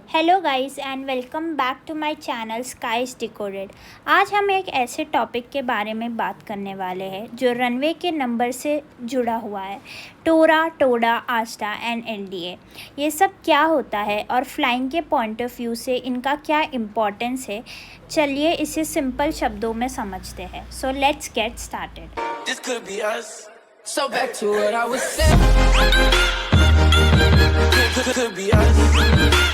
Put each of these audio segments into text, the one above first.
Hello guys and welcome back to my channel Skies Decoded. आज हम एक ऐसे टॉपिक के बारे में बात करने वाले हैं जो रनवे के नंबर से जुड़ा हुआ है। टोरा, टोडा, आस्टा एंड एलडीए। ये सब क्या होता है और फ्लाइंग के पॉइंट ऑफ व्यू से इनका क्या इम्पोर्टेंस है, चलिए इसे सिंपल शब्दों में समझते हैं। So let's get started. This could be us. So back to what I was saying. Could be us.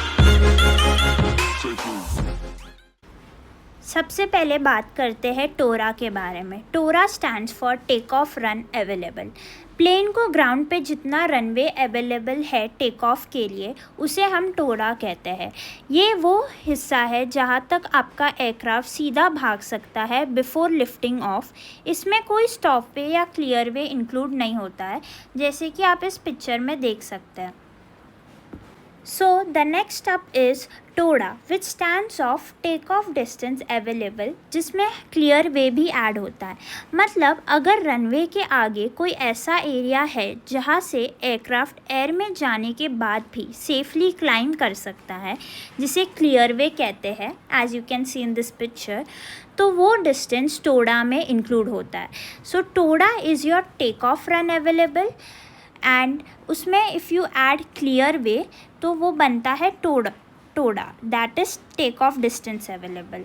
सबसे पहले बात करते हैं टोरा के बारे में। TORA stands for take off run available. Plane को ग्राउंड पे जितना रनवे अवेलेबल है टेक ऑफ के लिए उसे हम टोरा कहते हैं। ये वो हिस्सा है जहाँ तक आपका एयरक्राफ्ट सीधा भाग सकता है बिफोर लिफ्टिंग ऑफ। इसमें कोई स्टॉप वे या क्लियर वे इंक्लूड नहीं होता है, जैसे कि आप इस पिक्चर में देख सकते हैं। So the next step is TODA which stands of take off distance available, जिसमें क्लियर वे भी ऐड होता है। मतलब अगर रनवे के आगे कोई ऐसा एरिया है जहाँ से एयरक्राफ्ट एयर में जाने के बाद भी सेफली क्लाइंब कर सकता है, जिसे क्लियर वे कहते हैं, as you can see in this picture, तो वो डिस्टेंस टोडा में इंक्लूड होता है। So TODA is your take off run available and उसमें if you add clearway तो वो बनता है TODA that is take off distance available.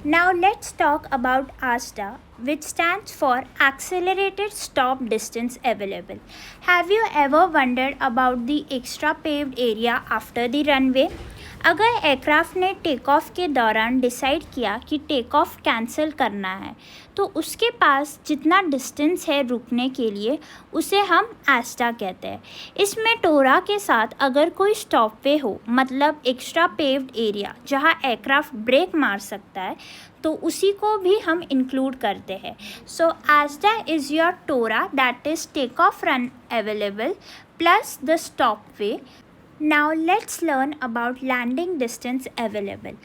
Now let's talk about ASTA, which stands for Accelerated Stop Distance Available. Have you ever wondered about the extra paved area after the runway? अगर aircraft ने take off के दौरान decide किया कि take off cancel करना है तो उसके पास जितना डिस्टेंस है रुकने के लिए उसे हम एस्टा कहते हैं। इसमें टोरा के साथ अगर कोई स्टॉप वे हो, मतलब एक्स्ट्रा पेव्ड एरिया जहां एयरक्राफ्ट ब्रेक मार सकता है, तो उसी को भी हम इंक्लूड करते हैं। So ASDA is your TORA that is take off run available plus the stopway. Now let's learn about landing distance available.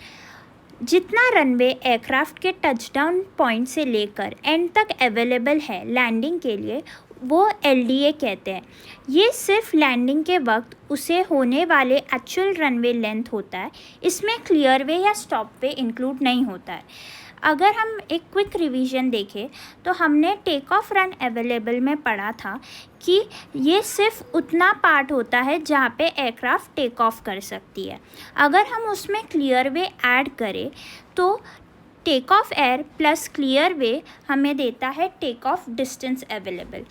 जितना रनवे एयरक्राफ्ट के टचडाउन पॉइंट से लेकर एंड तक अवेलेबल है लैंडिंग के लिए, वो एलडीए कहते हैं। ये सिर्फ लैंडिंग के वक्त उसे होने वाले एक्चुअल रनवे लेंथ होता है, इसमें क्लियर वे या स्टॉप वे इंक्लूड नहीं होता है। अगर हम एक क्विक रिवीजन देखें तो हमने टेक ऑफ रन अवेलेबल में पढ़ा था कि ये सिर्फ उतना पार्ट होता है जहाँ पे एयरक्राफ्ट टेक ऑफ कर सकती है। अगर हम उसमें क्लियर वे ऐड करें तो take off air plus clear way हमें देता है take off distance available.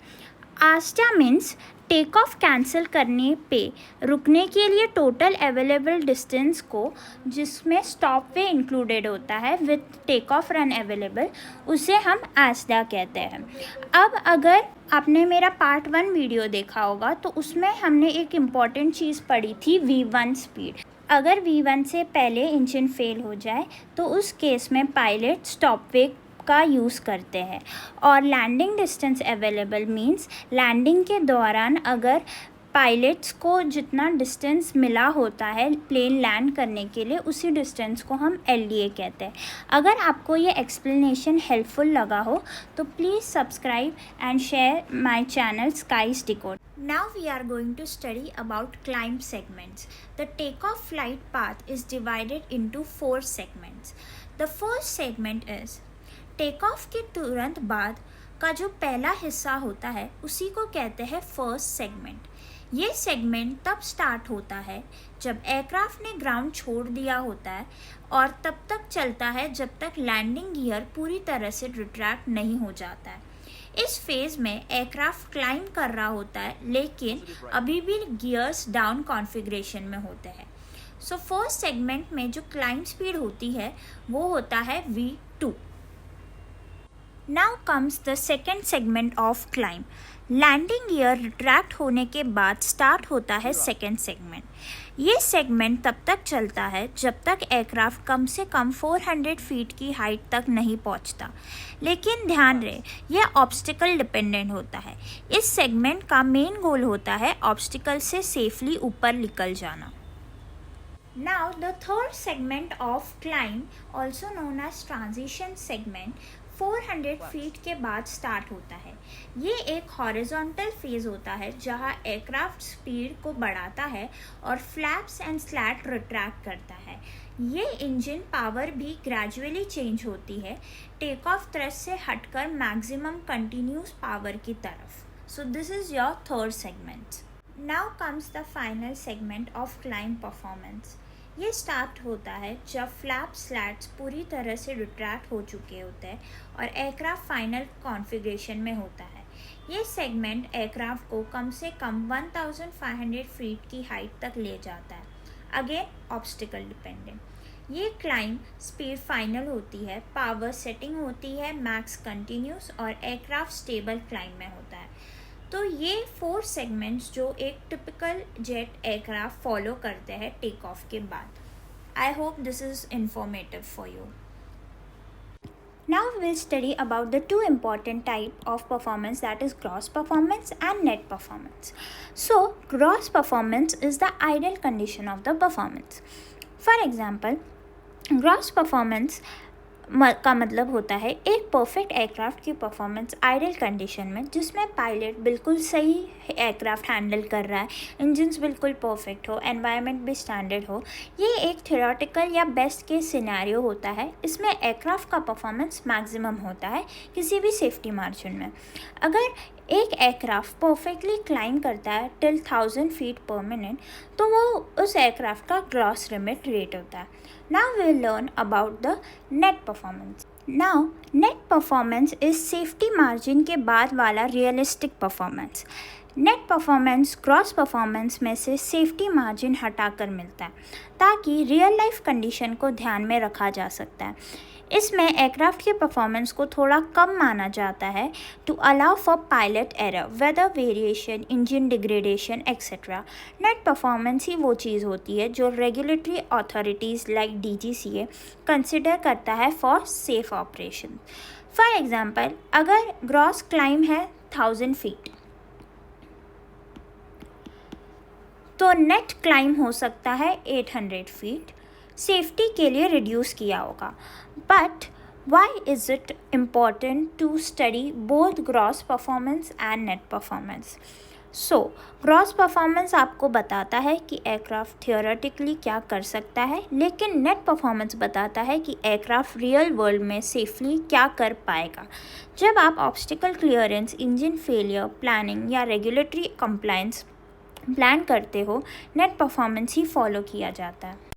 ASDA means take off cancel करने पे रुकने के लिए टोटल अवेलेबल डिस्टेंस को, जिसमें स्टॉप वे इंक्लूडेड होता है with take off run available, उसे हम आस्टा कहते हैं। अब अगर आपने मेरा पार्ट 1 वीडियो देखा होगा तो उसमें हमने एक इम्पॉर्टेंट चीज़ पढ़ी थी, V1 स्पीड। अगर V1 से पहले इंजन फेल हो जाए तो उस केस में पायलट स्टॉप वे का यूज़ करते हैं। और landing distance available means landing के दौरान अगर पायलट्स को जितना डिस्टेंस मिला होता है प्लेन लैंड करने के लिए, उसी डिस्टेंस को हम एलडीए कहते हैं। अगर आपको ये एक्सप्लेनेशन हेल्पफुल लगा हो तो please subscribe and share my channel Skies Decode. Now we are going to study about climb segments. The takeoff flight path is divided into 4 segments. The first segment is take off के तुरंत बाद का जो पहला हिस्सा होता है उसी को कहते हैं फर्स्ट सेगमेंट। ये सेगमेंट तब स्टार्ट होता है जब एयरक्राफ्ट ने ग्राउंड छोड़ दिया होता है और तब तक चलता है जब तक लैंडिंग गियर पूरी तरह से रिट्रैक्ट नहीं हो जाता है। इस फेज़ में एयरक्राफ्ट क्लाइंब कर रहा होता है लेकिन अभी भी गियर्स डाउन कॉन्फ़िगरेशन में होते हैं। सो फर्स्ट सेगमेंट में जो क्लाइंब स्पीड होती है वो होता है V2। Now comes the second segment of climb. Landing gear retract होने के बाद स्टार्ट होता है सेकेंड सेगमेंट। ये सेगमेंट तब तक चलता है जब तक एयरक्राफ्ट कम से कम 400 फीट की हाइट तक नहीं पहुंचता। लेकिन ध्यान रहे, यह ऑब्स्टिकल डिपेंडेंट होता है। इस सेगमेंट का मेन गोल होता है ऑब्स्टिकल से सेफली ऊपर निकल जाना। Now the third segment of climb, also known as transition segment, 400 feet के बाद स्टार्ट होता है। ये एक हॉरिजॉन्टल फेज होता है जहां एयरक्राफ्ट स्पीड को बढ़ाता है और फ्लैप्स एंड स्लैट रिट्रैक्ट करता है। ये इंजन पावर भी ग्रेजुअली चेंज होती है टेक ऑफ थ्रस्ट से हटकर मैक्सिमम कंटिन्यूस पावर की तरफ। So this is your third segment. Now comes the final segment of climb performance. ये स्टार्ट होता है जब फ्लैप स्लैट्स पूरी तरह से रिट्रैक्ट हो चुके होते हैं और एयरक्राफ्ट फाइनल कॉन्फ़िगरेशन में होता है। ये सेगमेंट एयरक्राफ्ट को कम से कम 1500 फीट की हाइट तक ले जाता है। Again obstacle dependent. ये क्लाइंब स्पीड फाइनल होती है, पावर सेटिंग होती है मैक्स कंटिन्यूस और एयरक्राफ्ट स्टेबल क्लाइंब में होता है। तो ये 4 सेगमेंट्स जो एक टिपिकल जेट एयरक्राफ्ट फॉलो करते हैं टेक ऑफ के बाद। I hope this is informative for you. Now we will study about the two important type of performance, that is gross performance and net performance. So gross performance is the ideal condition of the performance. For example, gross performance का मतलब होता है एक perfect aircraft की performance ideal condition में, जिसमें pilot बिल्कुल सही एयरक्राफ्ट हैंडल कर रहा है, इंजन्स बिल्कुल परफेक्ट हो, एनवायरनमेंट भी स्टैंडर्ड हो। ये एक थ्योरेटिकल या बेस्ट केस सिनेरियो होता है। इसमें एयरक्राफ्ट का परफॉर्मेंस मैक्सिमम होता है किसी भी सेफ्टी मार्जिन में। अगर एक एयरक्राफ्ट परफेक्टली क्लाइंब करता है टिल 1000 फीट पर मिनट, तो वो उस एयरक्राफ्ट का ग्रॉस लिमिट रेट होता है। Now we will learn about the net performance. Now net performance is safety margin के बाद वाला realistic performance. Net performance gross performance में से सेफ्टी मार्जिन हटाकर मिलता है ताकि रियल लाइफ कंडीशन को ध्यान में रखा जा सकता है। इसमें एयरक्राफ्ट के परफॉर्मेंस को थोड़ा कम माना जाता है to allow for pilot error, weather variation, engine degradation etcetera. Net performance ही वो चीज़ होती है जो regulatory authorities like DGCA consider करता है for safe operation. For example, अगर ग्रॉस क्लाइंब है 1000 फीट, तो नेट क्लाइंब हो सकता है 800 फीट, सेफ्टी के लिए रिड्यूस किया होगा। But why is it important to study both gross performance and net performance? So gross performance आपको बताता है कि एयरक्राफ्ट थियोरेटिकली क्या कर सकता है, लेकिन नेट परफॉर्मेंस बताता है कि एयरक्राफ्ट रियल वर्ल्ड में सेफली क्या कर पाएगा। जब आप obstacle clearance, engine failure planning या रेगुलेटरी कंप्लायंस प्लान करते हो, नेट परफॉर्मेंस ही फॉलो किया जाता है।